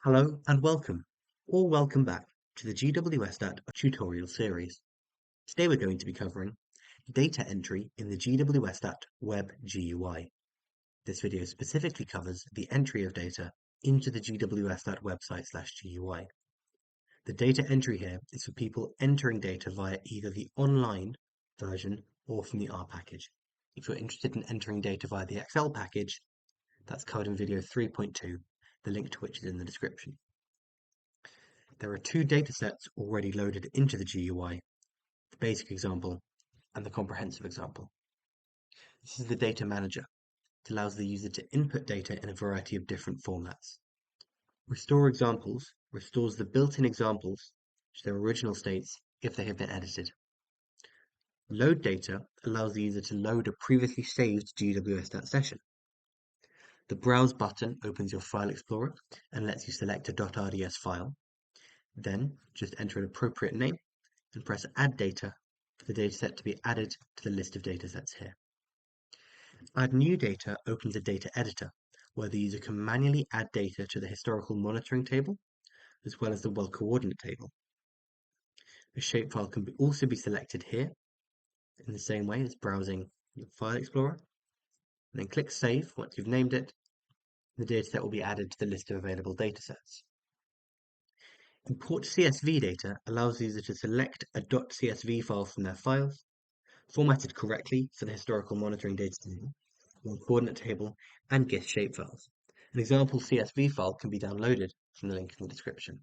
Hello and welcome, or welcome back to the GWSDAT tutorial series. Today we're going to be covering data entry in the GWSDAT Web GUI. This video specifically covers the entry of data into the GWSDAT website/GUI. The data entry here is for people entering data via either the online version or from the R package. If you're interested in entering data via the Excel package, that's covered in video 3.2, the link to which is in the description. There are two datasets already loaded into the GUI, the basic example and the comprehensive example. This is the data manager. It allows the user to input data in a variety of different formats. Restore examples restores the built-in examples to their original states if they have been edited. Load data allows the user to load a previously saved GWSDAT session. The Browse button opens your File Explorer and lets you select a .rds file. Then just enter an appropriate name and press Add Data for the dataset to be added to the list of datasets here. Add New Data opens a data editor where the user can manually add data to the historical monitoring table as well as the well coordinate table. A shapefile can also be selected here in the same way as browsing the File Explorer, and then click Save once you've named it. The dataset will be added to the list of available datasets. Import CSV data allows the user to select a .csv file from their files, formatted correctly for the historical monitoring data table, the coordinate table, and GIS shapefiles. An example CSV file can be downloaded from the link in the description.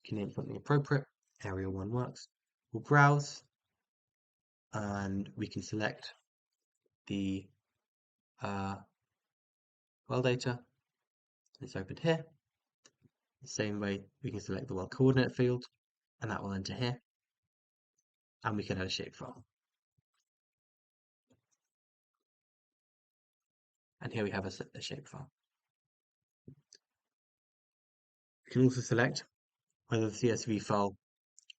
You can name something appropriate, Area 1 works. We'll browse, and we can select the well data. It's opened here. The same way we can select the well coordinate field, and that will enter here. And we can add a shapefile. And here we have a shapefile. We can also select whether the CSV file,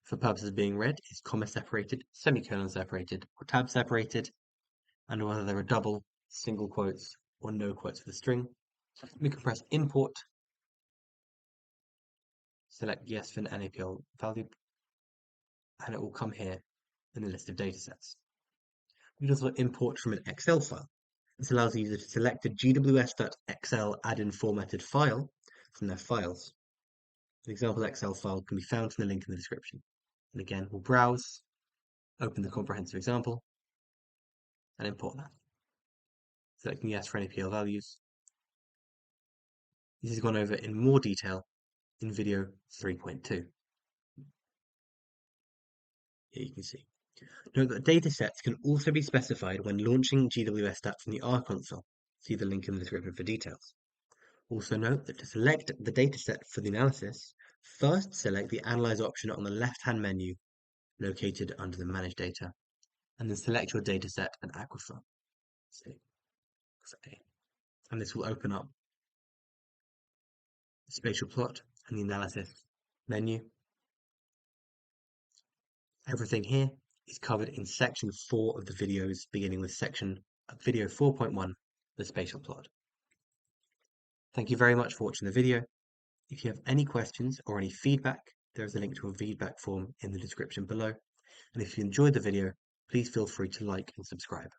for purposes of being read, is comma separated, semicolon separated, or tab separated, and whether there are double, single quotes, or no quotes for the string. We can press Import, select Yes for an NAPL value, and it will come here in the list of datasets. We can also import from an Excel file. This allows the user to select a GWS.XL add-in formatted file from their files. An example Excel file can be found from the link in the description. And again, we'll browse, open the comprehensive example, and import that. Selecting yes for NAPL values. This is gone over in more detail in video 3.2. Here you can see. Note that datasets can also be specified when launching GWSDAT from the R console. See the link in the description for details. Also note that to select the dataset for the analysis, first select the Analyze option on the left-hand menu located under the Manage Data, and then select your dataset and aquifer. And this will open up the spatial plot and the analysis menu. Everything here is covered in section 4 of the videos, beginning with video 4.1, the spatial plot. Thank you very much for watching the video. If you have any questions or any feedback, there is a link to a feedback form in the description below. And if you enjoyed the video, please feel free to like and subscribe.